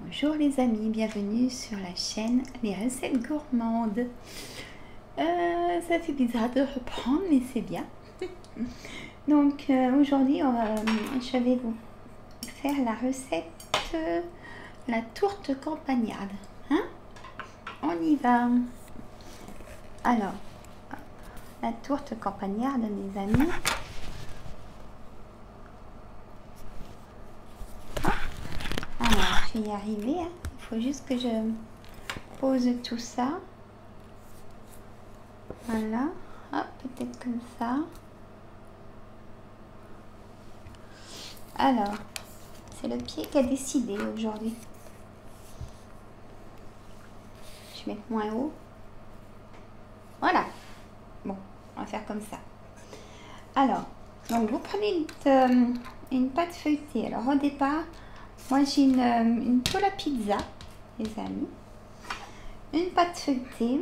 Bonjour les amis, bienvenue sur la chaîne Les Recettes Gourmandes. Ça fait bizarre de reprendre, mais c'est bien. Donc aujourd'hui, je vais vous faire la recette la tourte campagnarde. Hein? On y va. Alors, la tourte campagnarde, mes amis. Alors, je vais y arriver. Hein. Il faut juste que je pose tout ça. Voilà. Hop, peut-être comme ça. Alors, c'est le pied qui a décidé aujourd'hui. Je vais mettre moins haut. Voilà. Bon, on va faire comme ça. Alors, donc vous prenez une pâte feuilletée. Alors au départ, moi j'ai une poêle à pizza, les amis. Une pâte feuilletée,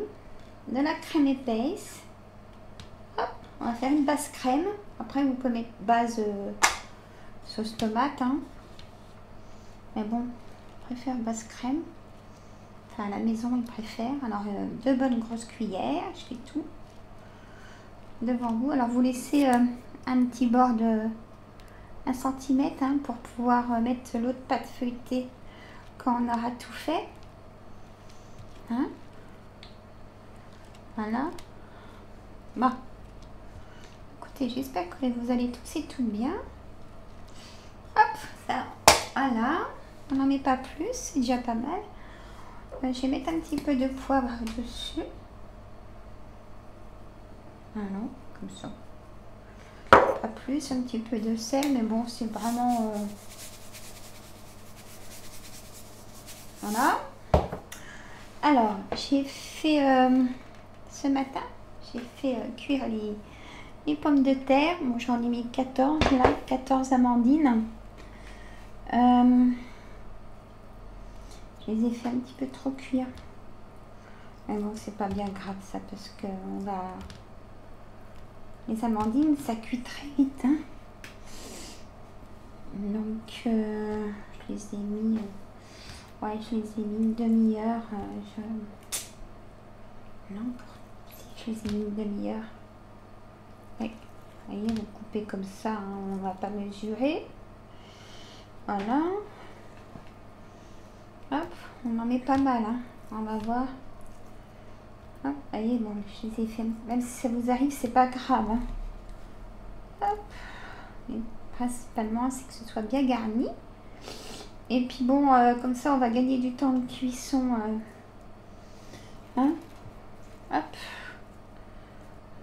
de la crème épaisse. Hop, on va faire une base crème. Après vous pouvez mettre base sauce tomate. Hein. Mais bon, je préfère base crème. Enfin à la maison ils préfèrent. Alors 2 bonnes grosses cuillères, je fais tout devant vous. Alors vous laissez un petit bord de 1 cm hein, pour pouvoir mettre l'autre pâte feuilletée quand on aura tout fait. Hein? Voilà. Bon. Écoutez, j'espère que vous allez tous et toutes bien. Hop, ça. Voilà. On n'en met pas plus, c'est déjà pas mal. Je vais mettre un petit peu de poivre dessus. Voilà, comme ça. Pas plus, un petit peu de sel, mais bon, c'est vraiment... Voilà. Alors, j'ai fait... ce matin, j'ai fait cuire les pommes de terre. Bon, j'en ai mis 14, là, 14 amandines. Je les ai fait un petit peu trop cuire. Mais bon, c'est pas bien grave ça, parce que on va... Les amandines, ça cuit très vite. Hein. Donc, je les ai mis... ouais, je les ai mis une demi-heure. Non, si je les ai mis une demi-heure. Ouais. Vous voyez, vous coupez comme ça, hein, on va pas mesurer. Voilà. Hop, on en met pas mal. Hein. On va voir. Hop, vous voyez, bon, je les ai fait. Même si ça vous arrive, c'est pas grave. Hein. Hop. Mais principalement, c'est que ce soit bien garni. Et puis bon, comme ça, on va gagner du temps de cuisson. Hein. Hop.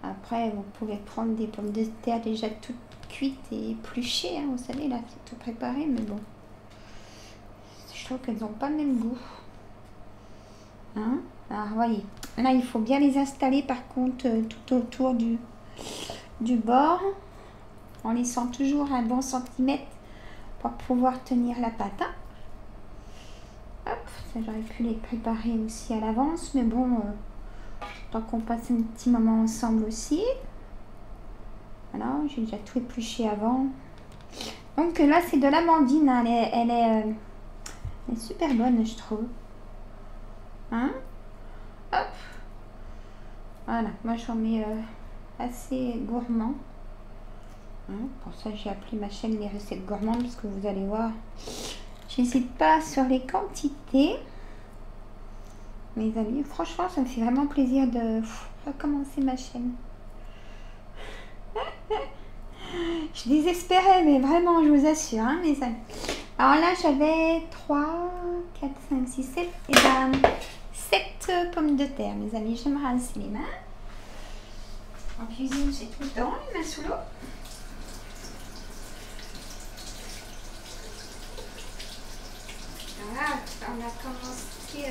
Après, vous pouvez prendre des pommes de terre déjà toutes cuites et épluchées. Hein, vous savez, là, c'est tout préparé. Mais bon, je trouve qu'elles n'ont pas le même goût. Hein. Alors, voyez. Là, il faut bien les installer, par contre, tout autour du bord. En laissant toujours un bon centimètre pour pouvoir tenir la pâte. Hein. Hop, ça j'aurais pu les préparer aussi à l'avance, mais bon, tant qu'on passe un petit moment ensemble aussi. Voilà, j'ai déjà tout épluché avant. Donc là, c'est de l'amandine, hein. Elle est super bonne, je trouve. Hein? Hop. Voilà, moi j'en mets assez gourmand. Hein, pour ça, j'ai appelé ma chaîne Les Recettes Gourmandes, parce que vous allez voir, j'hésite pas sur les quantités. Mes amis, franchement, ça me fait vraiment plaisir de recommencer ma chaîne. Je désespérais, mais vraiment, je vous assure, hein, mes amis. Alors là, j'avais 3, 4, 5, 6, 7, et ben 7 pommes de terre, mes amis. Je vais me rincer les mains. En cuisine, j'ai tout le temps les mains sous l'eau. Voilà, on a commencé,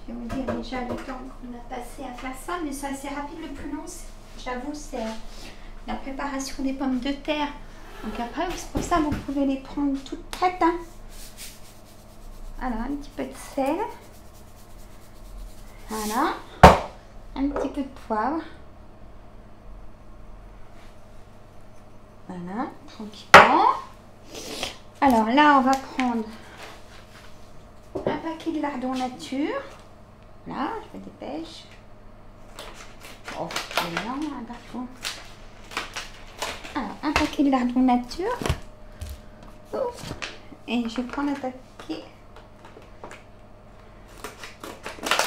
je vais vous dire déjà le temps qu'on a passé à faire ça, mais c'est assez rapide. Le plus long, j'avoue, c'est la préparation des pommes de terre. Donc après, c'est pour ça que vous pouvez les prendre toutes prêtes. Hein. Alors, un petit peu de sel. Voilà. Un petit peu de poivre. Voilà, tranquillement. Alors là, on va prendre un paquet de lardons nature. Là, je me dépêche. Oh, c'est énorme, un parfum. Alors, un paquet de lardons nature. Oh. Et je vais prendre un paquet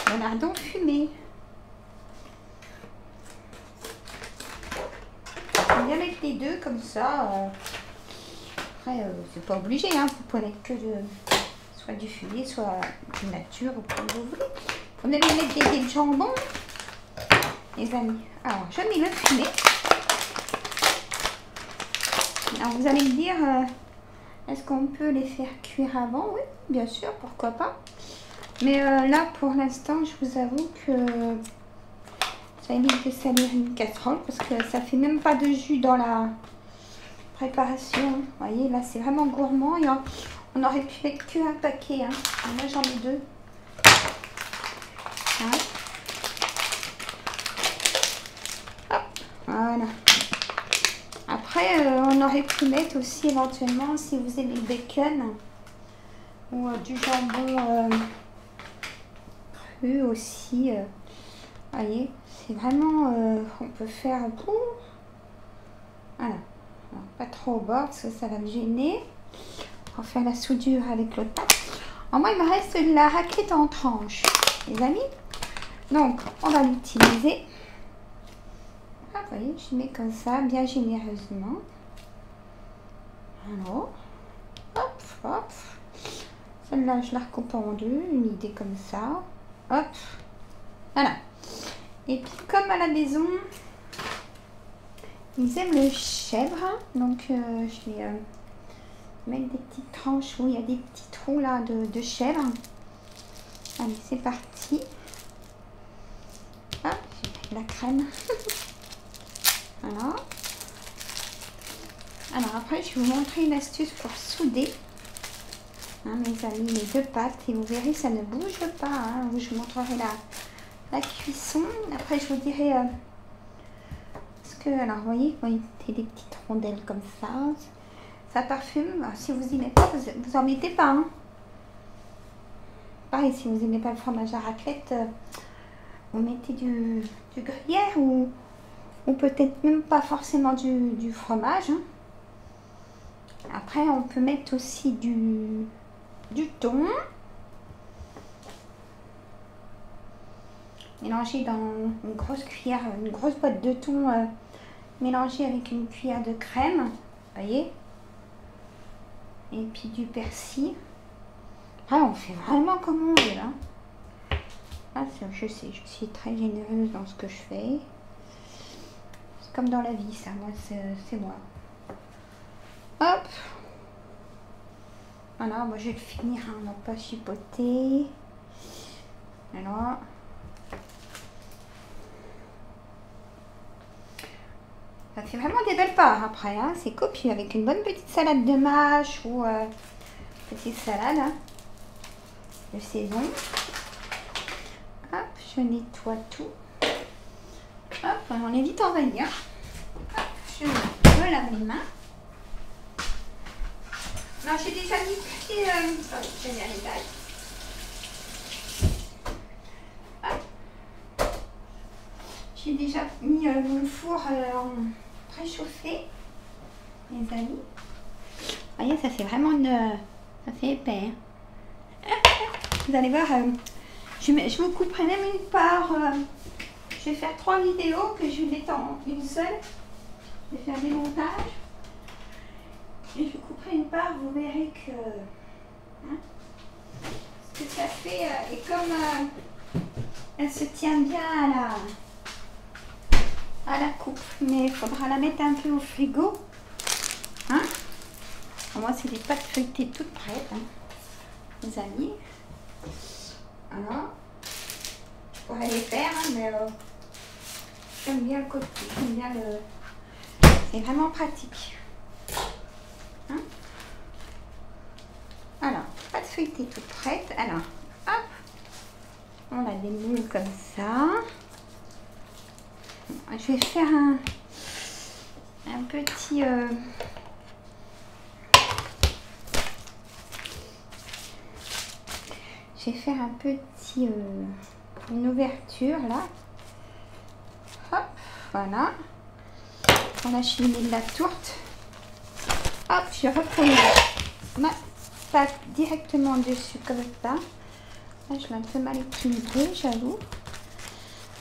de lardons fumés. On va mettre les deux comme ça. Après, c'est pas obligé, hein. Vous pouvez mettre que soit du fumé, soit du nature, comme vous voulez. On allait mettre des dés de jambon, les amis. Alors, je mets le fumé. Alors, vous allez me dire, est-ce qu'on peut les faire cuire avant? Oui, bien sûr, pourquoi pas. Mais là, pour l'instant, je vous avoue que ça évite de salir une casserole parce que ça fait même pas de jus dans la préparation. Vous voyez, là, c'est vraiment gourmand. Et on aurait pu mettre qu'un paquet. Hein. Moi, j'en ai deux. Hein. Hop, voilà. Après, on aurait pu mettre aussi éventuellement, si vous aimez le bacon ou du jambon cru aussi. Vous voyez, c'est vraiment, on peut faire pour. Voilà. Alors, pas trop au bord parce que ça va me gêner. On va faire la soudure avec l'autre pâte. En moi, il me reste de la raclette en tranches, les amis. Donc, on va l'utiliser. Ah, vous voyez, je mets comme ça, bien généreusement. Alors, hop, hop. Celle-là, je la recoupe en deux, une idée comme ça. Hop, voilà. Et puis, comme à la maison, ils aiment le chèvre. Donc, je vais mettre des petites tranches où il y a des petits trous là de chèvre. Allez, c'est parti. Ah, j'ai la crème. Voilà. Alors après, je vais vous montrer une astuce pour souder. Hein, mes amis, les deux pâtes. Et vous verrez, ça ne bouge pas. Hein. Je vous montrerai la cuisson. Après, je vous dirai... parce que, alors, vous voyez, il y a des petites rondelles comme ça. Ça parfume. Alors, si vous n'aimez pas, vous en mettez pas. Hein. Pareil, si vous n'aimez pas le fromage à raclette, vous mettez du gruyère ou peut-être même pas forcément du fromage. Hein. Après, on peut mettre aussi du thon. Mélanger dans une grosse cuillère, une grosse boîte de thon mélangée avec une cuillère de crème. Vous voyez. Et puis du persil. Ah, on fait vraiment comme on veut là. Ah, je sais, je suis très généreuse dans ce que je fais. C'est comme dans la vie, ça. Moi, c'est moi. Hop. Voilà, moi je vais le finir, hein, on va pas chipoter. Alors. Ça fait vraiment des belles parts après, hein. C'est copieux avec une bonne petite salade de mâche ou petite salade hein, de saison. Hop, je nettoie tout. Hop, on est vite envahi. Hein. Hop, je me lave les mains. Non, j'ai déjà mis je vais y arriver. J'ai déjà mis mon four préchauffé, les amis. Vous voyez, ça fait vraiment ça fait épais. Hein. Vous allez voir, je vous couperai même une part. Je vais faire 3 vidéos que je vais mettre en une seule. Je vais faire des montages. Et je couperai une part, vous verrez que, hein, ce que ça fait. Et comme elle se tient bien à la coupe, mais il faudra la mettre un peu au frigo. Hein. Moi, c'est des pâtes feuilletées toutes prêtes, hein, les amis. Voilà. Je pourrais les faire, hein, mais j'aime bien le côté, j'aime bien le... C'est vraiment pratique. Hein. Alors, pâte feuilletée toute prête. Alors, hop, on la démoule comme ça. Je vais faire un petit je vais faire un petit, une ouverture là. Hop, voilà. Pour la cheminée de la tourte. Hop, je repose ma pâte directement dessus comme ça. Là, je l'ai un peu mal équilibrée, j'avoue.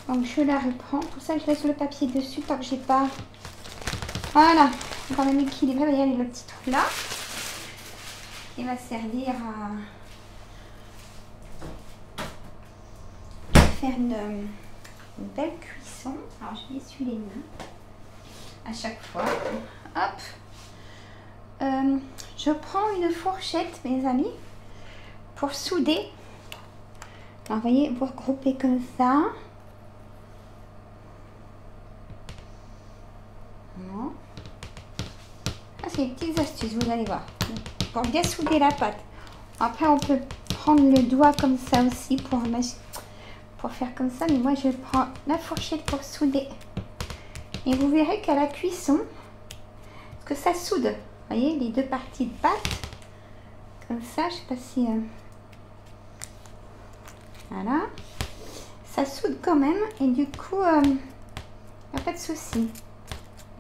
Donc, je la reprends. Pour ça, je laisse le papier dessus tant que j'ai pas... Voilà, quand même équilibré. Vous voyez, le petit truc là. Il va servir à faire une belle cuisson. Alors, je vais essuyer les mains à chaque fois. Hop. Je prends une fourchette, mes amis, pour souder. Alors, vous voyez, vous regroupez comme ça. Non. Ah, c'est des petites astuces, vous allez voir. Pour bien souder la pâte. Après, on peut prendre le doigt comme ça aussi pour faire comme ça. Mais moi, je prends la fourchette pour souder. Et vous verrez qu'à la cuisson, que ça soude. Vous voyez, les deux parties de pâte. Comme ça, je sais pas si... Voilà. Ça soude quand même. Et du coup, il n'y a pas de souci.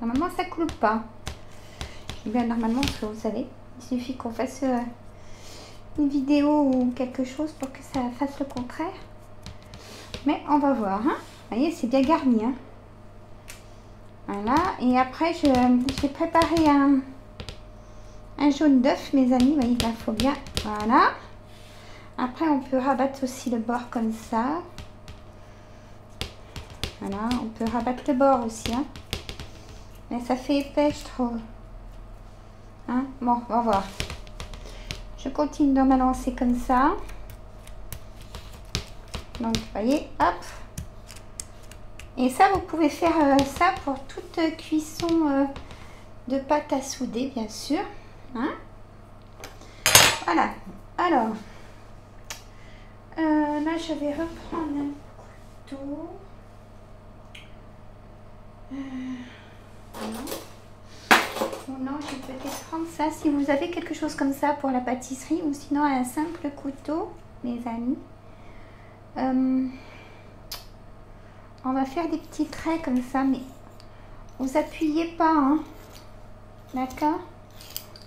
Normalement, ça ne coule pas. Et bien, normalement, ce que vous savez, il suffit qu'on fasse une vidéo ou quelque chose pour que ça fasse le contraire. Mais on va voir. Hein. Vous voyez, c'est bien garni. Hein. Voilà. Et après, je vais préparer un jaune d'œuf, mes amis. Vous voyez, il faut bien. Voilà. Après, on peut rabattre aussi le bord comme ça. Voilà. On peut rabattre le bord aussi. Hein. Mais ça fait épais, je trouve. Hein? Bon, on va voir. Je continue de me lancer comme ça. Donc, vous voyez, hop. Et ça, vous pouvez faire ça pour toute cuisson de pâte à souder, bien sûr. Hein? Voilà. Alors, là, je vais reprendre un couteau. Ou non, je vais peut-être prendre ça. Si vous avez quelque chose comme ça pour la pâtisserie, ou sinon un simple couteau, mes amis. On va faire des petits traits comme ça, mais vous appuyez pas, hein. D'accord?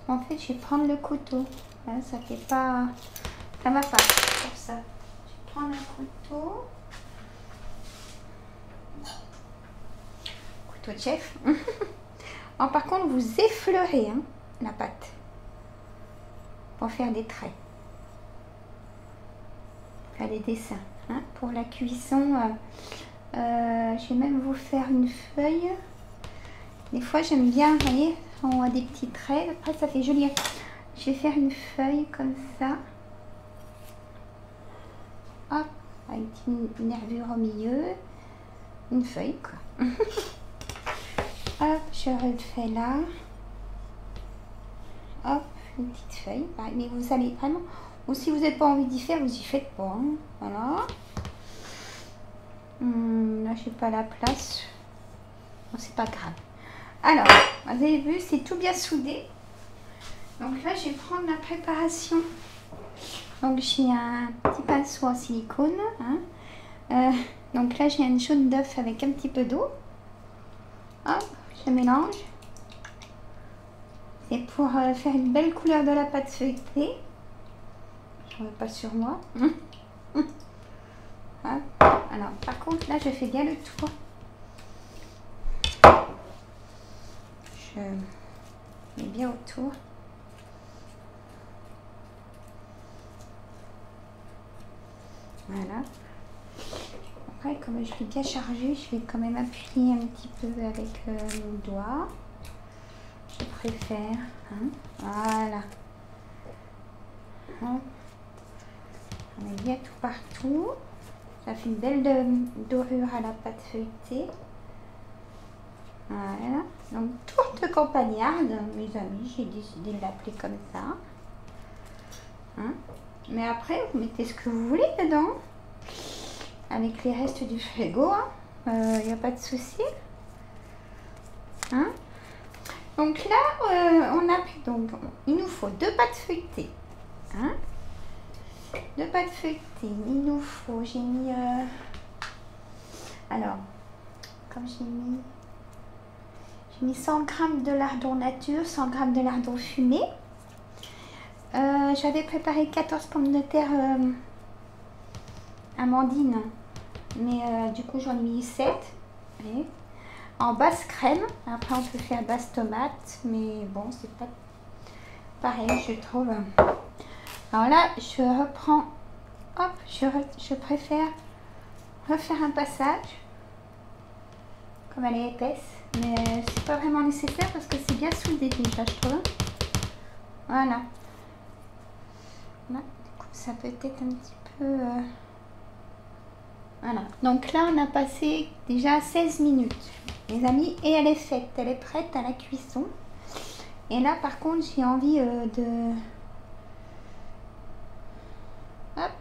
En fait, je vais prendre le couteau. Là, ça fait pas... Ça va pas pour ça. Je vais prendre un couteau. Couteau de chef. Alors, par contre, vous effleurez hein, la pâte pour faire des traits. Faire des dessins. Hein. Pour la cuisson, je vais même vous faire une feuille. Des fois, j'aime bien, vous voyez, on a des petits traits. Après, ça fait joli. Je vais faire une feuille comme ça. Hop, avec une nervure au milieu. Une feuille, quoi. Hop, je refais là. Hop, une petite feuille. Mais vous allez vraiment... Ou si vous n'avez pas envie d'y faire, vous y faites pas. Hein. Voilà. Là, je n'ai pas la place. Bon, c'est pas grave. Alors, vous avez vu, c'est tout bien soudé. Donc là, je vais prendre la préparation. Donc, j'ai un petit pinceau en silicone. Hein. Donc là, j'ai un jaune d'œuf avec un petit peu d'eau. Hop, je mélange. C'est pour faire une belle couleur de la pâte feuilletée. Je ne veux pas sur moi. Hop. Alors, par contre, là, je fais bien le tour. Je mets bien autour. Voilà. Après, comme je l'ai bien chargé, je vais quand même appuyer un petit peu avec mon doigt. Je préfère. Hein. Voilà. Hop. On met bien tout partout. Ça fait une belle dorure à la pâte feuilletée. Voilà. Donc, tourte campagnarde, mes amis, j'ai décidé de l'appeler comme ça. Hein. Mais après, vous mettez ce que vous voulez dedans. Avec les restes du frigo, il n'y a pas de souci. Hein. Donc là, on a donc il nous faut 2 pâtes feuilletées. Hein. de pâte feuilletée, il nous faut, j'ai mis, alors, comme j'ai mis 100 g de lardon nature, 100 g de lardon fumé. J'avais préparé 14 pommes de terre amandine, mais du coup j'en ai mis 7. Allez. En basse crème, après on peut faire basse tomate, mais bon, c'est pas pareil, je trouve. Alors là, je reprends, hop, je préfère refaire un passage, comme elle est épaisse, mais c'est pas vraiment nécessaire parce que c'est bien soudé déjà, je trouve. Voilà. Là, du coup, ça peut être un petit peu... Voilà. Donc là, on a passé déjà 16 minutes, les amis, et elle est faite, elle est prête à la cuisson. Et là, par contre, j'ai envie de... Hop.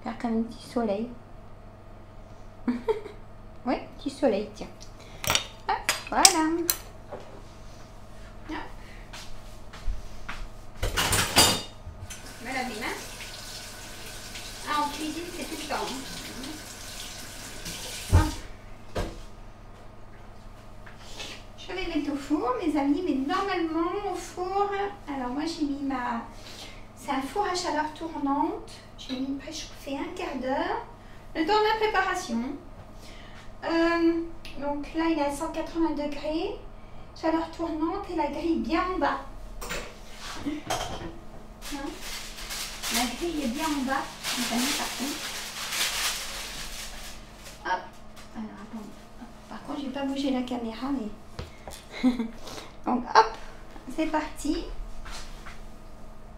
Faire comme un petit soleil. Oui, petit soleil, tiens. Hop, voilà. Voilà mes mains. Ah, en cuisine, c'est tout le temps. Bon. Je vais mettre au four, mes amis, mais normalement au four, alors moi j'ai mis ma... C'est un four à chaleur tournante. J'ai mis préchauffer un quart d'heure. Le temps de la préparation. Donc là, il est à 180 degrés. Chaleur tournante et la grille bien en bas. Hein? La grille est bien en bas, les amis, par contre. Hop. Alors, attendez. Par contre, je vais pas bouger la caméra, mais... Donc, hop. C'est parti.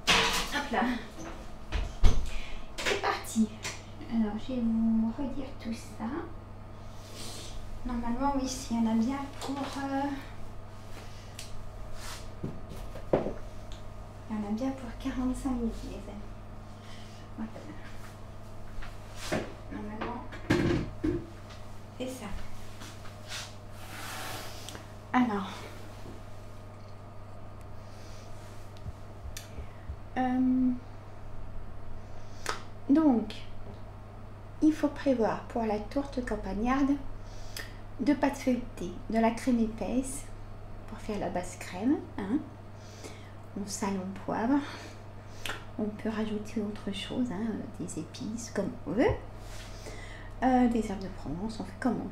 Hop là. C'est parti. Alors, je vais vous redire tout ça. Normalement, oui, si on a bien pour... Il y en a bien pour 45 minutes, les amis. Voilà. Normalement, c'est ça. Alors. Donc, il faut prévoir pour la tourte campagnarde 2 pâtes feuilletées, de la crème épaisse pour faire la basse crème, hein. On sale, on poivre. On peut rajouter autre chose, hein, des épices comme on veut, des herbes de Provence, on fait comme on veut.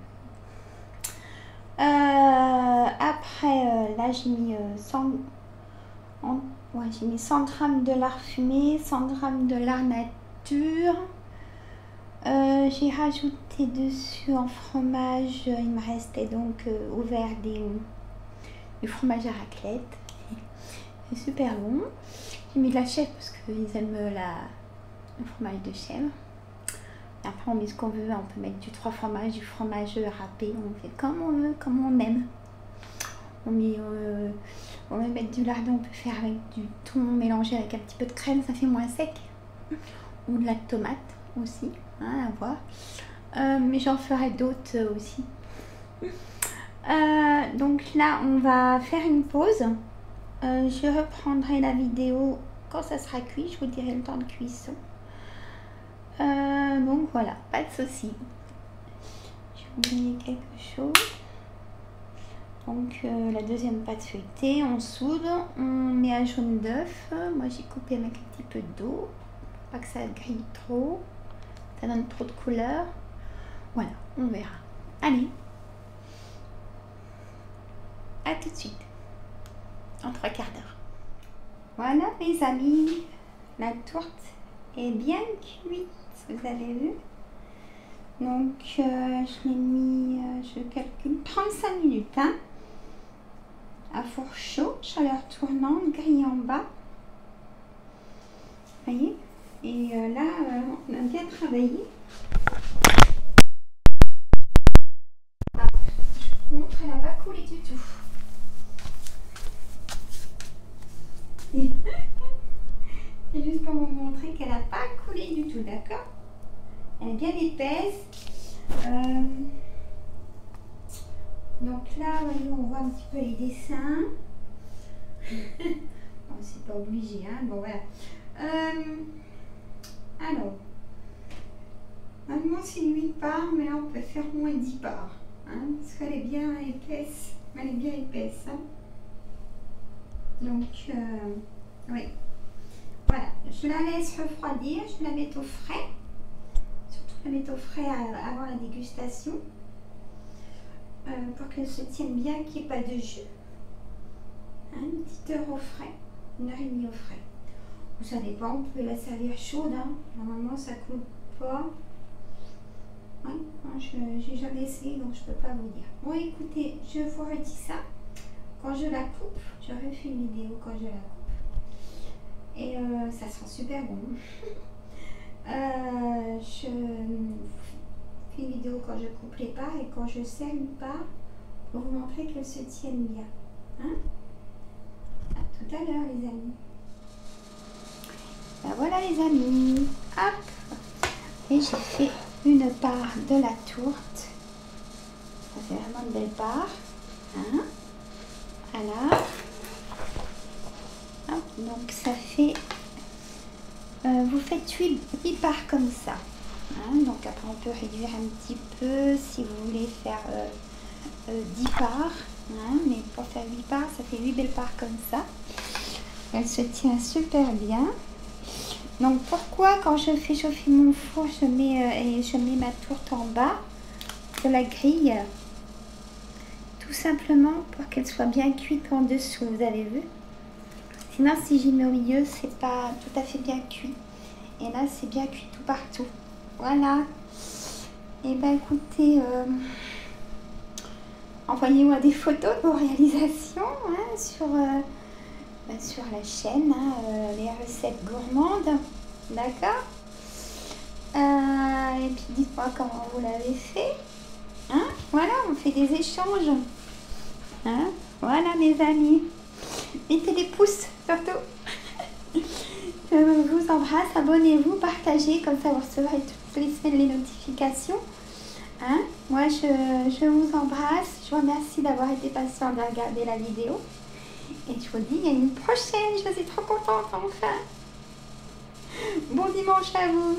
Après, là j'ai mis 100 g de lard fumé, 100 g de lard nature. J'ai rajouté dessus en fromage, il me restait donc ouvert du fromage à raclette. C'est super bon. J'ai mis de la chèvre parce qu'ils aiment le fromage de chèvre. Et après on met ce qu'on veut, on peut mettre du 3 fromages, du fromage râpé, on fait comme on veut, comme on aime. On va mettre du lardon, on peut faire avec du thon mélangé avec un petit peu de crème, ça fait moins sec. Ou de la tomate aussi, hein, à voir. Mais j'en ferai d'autres aussi. Donc là on va faire une pause. Je reprendrai la vidéo quand ça sera cuit, je vous dirai le temps de cuisson. Donc voilà, pas de souci. J'ai oublié quelque chose. Donc la deuxième pâte feuilletée, on soude, on met un jaune d'œuf. Moi j'ai coupé avec un petit peu d'eau, pas que ça grille trop, ça donne trop de couleur. Voilà, on verra. Allez, à tout de suite. En 3 quarts d'heure. Voilà mes amis, la tourte est bien cuite, vous avez vu. Donc je l'ai mis, je calcule 35 minutes, hein, à four chaud, chaleur tournante, grille en bas. Vous voyez. Et là, on a bien travaillé. Ah, je vous montre, elle n'a pas coulé du tout. C'est juste pour vous montrer qu'elle n'a pas coulé du tout, d'accord? Elle est bien épaisse. Donc là, voyez, on voit un petit peu les dessins. Bon, c'est pas obligé, hein. Bon, voilà. Alors, normalement c'est 8 parts, mais là on peut faire moins 10 parts, hein, parce qu'elle est bien épaisse. Elle est bien épaisse, hein. Donc, oui. Voilà, je la laisse refroidir, je la mets au frais. Surtout la mettre au frais avant la dégustation. Pour qu'elle se tienne bien, qu'il n'y ait pas de jus. Hein, une petite heure au frais, 1h30 au frais. Ça dépend, vous pouvez la servir chaude, hein. Normalement ça ne coule pas. Ouais, j'ai jamais essayé donc je peux pas vous dire. Bon écoutez, je vous redis ça. Quand je la coupe, je refais une vidéo quand je la coupe. Et ça sent super bon. Je fais une vidéo quand je coupe les parts et quand je sers une part pour vous montrer qu'elle se tienne bien. Hein? À tout à l'heure les amis. Ben voilà les amis. Hop. Et j'ai fait une part de la tourte. Ça fait vraiment une belle part. Hein? Voilà. Hop. Donc ça fait... vous faites 8 parts comme ça. Hein? Donc après on peut réduire un petit peu si vous voulez faire 10 parts. Hein? Mais pour faire 8 parts, ça fait 8 belles parts comme ça. Elle se tient super bien. Donc pourquoi quand je fais chauffer mon four, je mets ma tourte en bas de la grille? Tout simplement pour qu'elle soit bien cuite en dessous, vous avez vu? Sinon si j'y mets au milieu, c'est pas tout à fait bien cuit. Et là c'est bien cuit tout partout. Voilà. Et ben écoutez, envoyez-moi des photos de vos réalisations, hein, sur la chaîne, hein, les recettes gourmandes, d'accord. Et puis dites-moi comment vous l'avez fait, hein. Voilà, on fait des échanges, hein. Voilà mes amis, mettez des pouces surtout. Je vous embrasse, abonnez-vous, partagez, comme ça vous recevrez toutes les semaines les notifications, hein. Moi je vous embrasse, je vous remercie d'avoir été patient de regarder la vidéo. Et je vous dis à une prochaine, je suis trop contente enfin. Bon dimanche à vous.